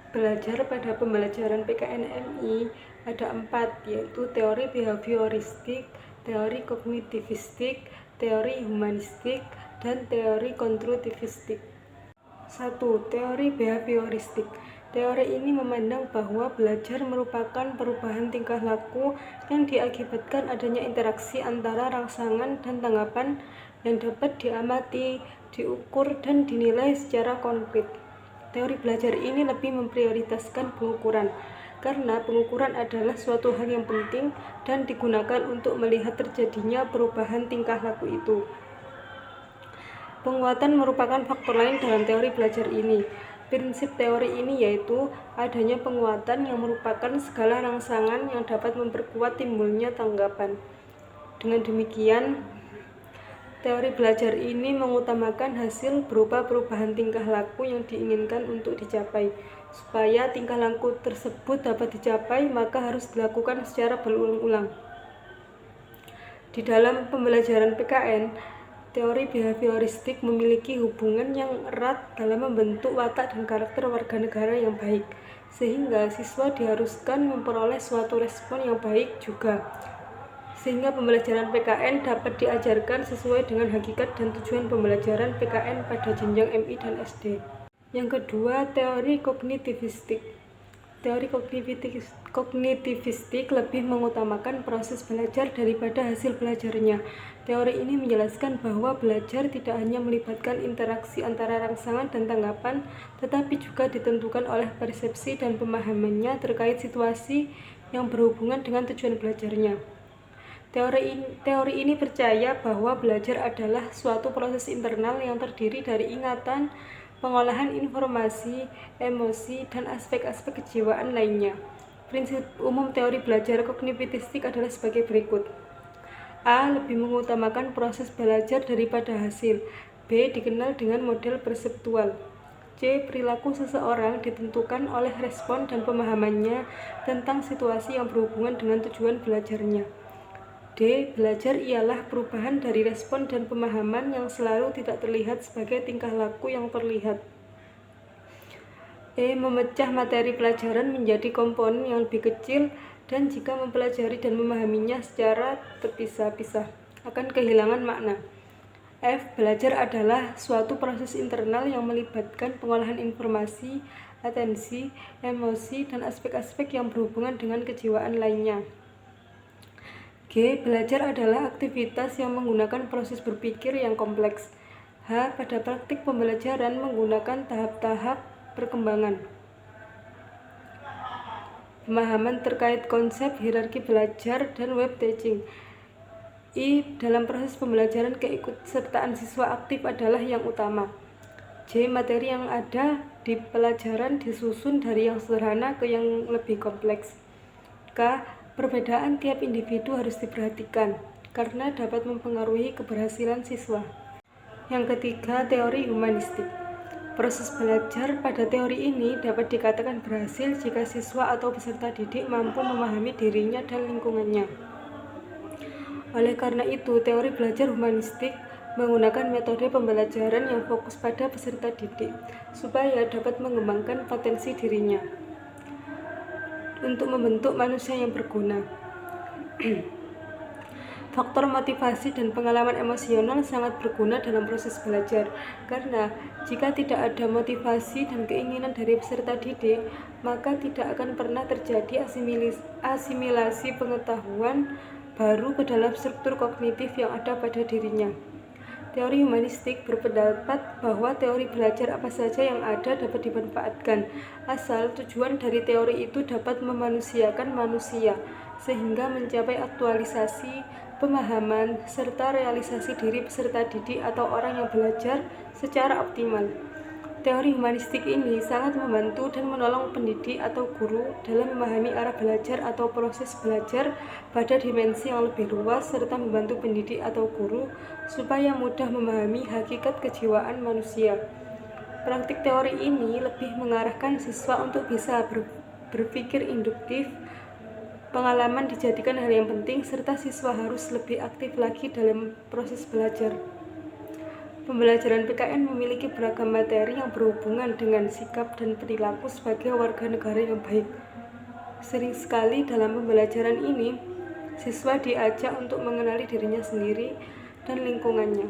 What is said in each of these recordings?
Belajar pada pembelajaran PKN-MI ada 4, yaitu teori behavioristik, teori kognitivistik, teori humanistik, dan teori konstruktivistik. 1. Teori behavioristik. Teori ini memandang bahwa belajar merupakan perubahan tingkah laku yang diakibatkan adanya interaksi antara rangsangan dan tanggapan yang dapat diamati, diukur, dan dinilai secara konkret. Teori belajar ini lebih memprioritaskan pengukuran, karena pengukuran adalah suatu hal yang penting dan digunakan untuk melihat terjadinya perubahan tingkah laku itu. Penguatan merupakan faktor lain dalam teori belajar ini. Prinsip teori ini yaitu adanya penguatan yang merupakan segala rangsangan yang dapat memperkuat timbulnya tanggapan. Dengan demikian, teori belajar ini mengutamakan hasil berupa perubahan tingkah laku yang diinginkan untuk dicapai. Supaya tingkah laku tersebut dapat dicapai, maka harus dilakukan secara berulang-ulang. Di dalam pembelajaran PKN, teori behavioristik memiliki hubungan yang erat dalam membentuk watak dan karakter warga negara yang baik, sehingga siswa diharuskan memperoleh suatu respon yang baik juga. Sehingga pembelajaran PKN dapat diajarkan sesuai dengan hakikat dan tujuan pembelajaran PKN pada jenjang MI dan SD. Yang kedua, teori kognitivistik. Teori kognitivistik lebih mengutamakan proses belajar daripada hasil belajarnya. Teori ini menjelaskan bahwa belajar tidak hanya melibatkan interaksi antara rangsangan dan tanggapan, tetapi juga ditentukan oleh persepsi dan pemahamannya terkait situasi yang berhubungan dengan tujuan belajarnya. Teori ini percaya bahwa belajar adalah suatu proses internal yang terdiri dari ingatan, pengolahan informasi, emosi, dan aspek-aspek kejiwaan lainnya. Prinsip umum teori belajar kognitivistik adalah sebagai berikut. A. Lebih mengutamakan proses belajar daripada hasil. B. Dikenal dengan model perseptual. C. Perilaku seseorang ditentukan oleh respon dan pemahamannya tentang situasi yang berhubungan dengan tujuan belajarnya. D. Belajar ialah perubahan dari respon dan pemahaman yang selalu tidak terlihat sebagai tingkah laku yang terlihat. E. Memecah materi pelajaran menjadi komponen yang lebih kecil, dan jika mempelajari dan memahaminya secara terpisah-pisah akan kehilangan makna. F. Belajar adalah suatu proses internal yang melibatkan pengolahan informasi, atensi, emosi, dan aspek-aspek yang berhubungan dengan kejiwaan lainnya. G. Belajar adalah aktivitas yang menggunakan proses berpikir yang kompleks. H. Pada praktik pembelajaran menggunakan tahap-tahap perkembangan pemahaman terkait konsep hierarki belajar dan web teaching. I. Dalam proses pembelajaran, keikutsertaan siswa aktif adalah yang utama. J. Materi yang ada di pelajaran disusun dari yang sederhana ke yang lebih kompleks. K. Perbedaan tiap individu harus diperhatikan, karena dapat mempengaruhi keberhasilan siswa. Yang ketiga, teori humanistik. Proses belajar pada teori ini dapat dikatakan berhasil jika siswa atau peserta didik mampu memahami dirinya dan lingkungannya. Oleh karena itu, teori belajar humanistik menggunakan metode pembelajaran yang fokus pada peserta didik, supaya dapat mengembangkan potensi dirinya untuk membentuk manusia yang berguna. Faktor motivasi dan pengalaman emosional sangat berguna dalam proses belajar, karena jika tidak ada motivasi dan keinginan dari peserta didik, maka tidak akan pernah terjadi asimilasi pengetahuan baru ke dalam struktur kognitif yang ada pada dirinya. Teori humanistik berpendapat bahwa teori belajar apa saja yang ada dapat dimanfaatkan, asal tujuan dari teori itu dapat memanusiakan manusia, sehingga mencapai aktualisasi, pemahaman, serta realisasi diri peserta didik atau orang yang belajar secara optimal. Teori humanistik ini sangat membantu dan menolong pendidik atau guru dalam memahami arah belajar atau proses belajar pada dimensi yang lebih luas, serta membantu pendidik atau guru supaya mudah memahami hakikat kejiwaan manusia. Praktik teori ini lebih mengarahkan siswa untuk bisa berpikir induktif. Pengalaman dijadikan hal yang penting, serta siswa harus lebih aktif lagi dalam proses belajar. Pembelajaran PKN memiliki beragam materi yang berhubungan dengan sikap dan perilaku sebagai warga negara yang baik. Sering sekali dalam pembelajaran ini, siswa diajak untuk mengenali dirinya sendiri dan lingkungannya.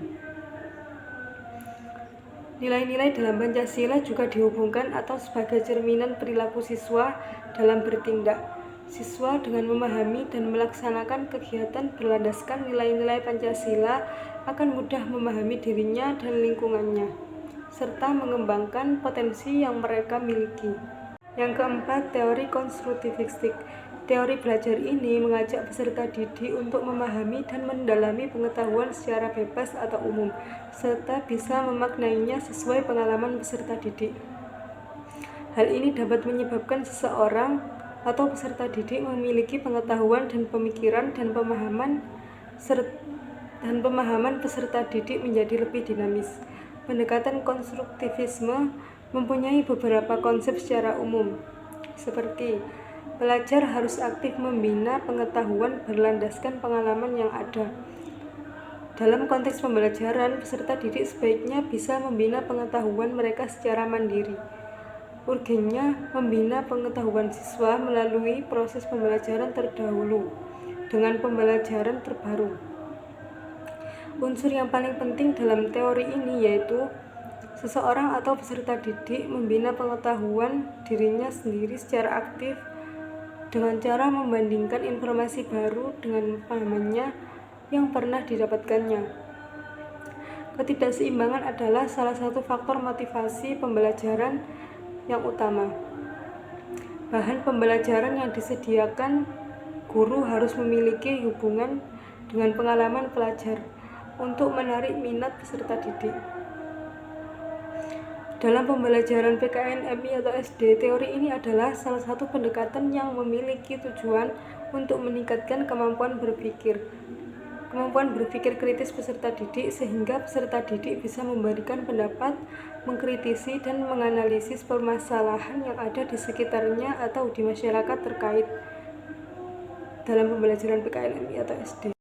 Nilai-nilai dalam Pancasila juga dihubungkan atau sebagai cerminan perilaku siswa dalam bertindak. Siswa dengan memahami dan melaksanakan kegiatan berlandaskan nilai-nilai Pancasila akan mudah memahami dirinya dan lingkungannya, serta mengembangkan potensi yang mereka miliki. Yang keempat, teori konstruktivistik. Teori belajar ini mengajak peserta didik untuk memahami dan mendalami pengetahuan secara bebas atau umum, serta bisa memaknainya sesuai pengalaman peserta didik. Hal ini dapat menyebabkan seseorang atau peserta didik memiliki pengetahuan dan pemikiran dan pemahaman peserta didik menjadi lebih dinamis. Pendekatan konstruktivisme mempunyai beberapa konsep secara umum, seperti pelajar harus aktif membina pengetahuan berlandaskan pengalaman yang ada. Dalam konteks pembelajaran, peserta didik sebaiknya bisa membina pengetahuan mereka secara mandiri. Urgennya membina pengetahuan siswa melalui proses pembelajaran terdahulu dengan pembelajaran terbaru. Unsur yang paling penting dalam teori ini yaitu seseorang atau peserta didik membina pengetahuan dirinya sendiri secara aktif dengan cara membandingkan informasi baru dengan pemahamannya yang pernah didapatkannya. Ketidakseimbangan adalah salah satu faktor motivasi pembelajaran yang utama. Bahan pembelajaran yang disediakan guru harus memiliki hubungan dengan pengalaman pelajar untuk menarik minat peserta didik. Dalam pembelajaran PKN MI atau SD, teori ini adalah salah satu pendekatan yang memiliki tujuan untuk meningkatkan kemampuan berpikir kritis peserta didik sehingga peserta didik bisa memberikan pendapat, mengkritisi dan menganalisis permasalahan yang ada di sekitarnya atau di masyarakat terkait dalam pembelajaran PKN MI atau SD.